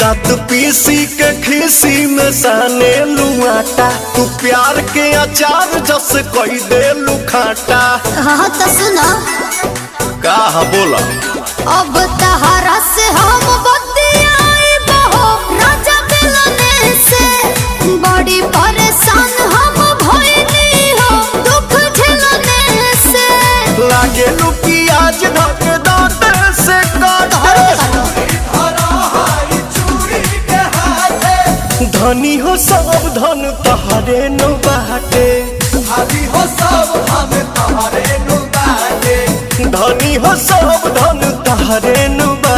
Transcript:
दांत पीसी के खीसी में साने लुआटा, तू प्यार के अचार जस कोई दे लुखाटा। हाँ तो सुनो का बोला अब तहरा से हम बतियाई बहो राजा मिलने से, बड़ी परेशान हम भइली हो दुख झेलने से। लागे लू प्याज ढक दांत से काट, धनी हो सब धन तहरे नो बाटे, धनी हो सब धन तहरे नु बाटे, धनी हो सब धन तहरे नो बाटे।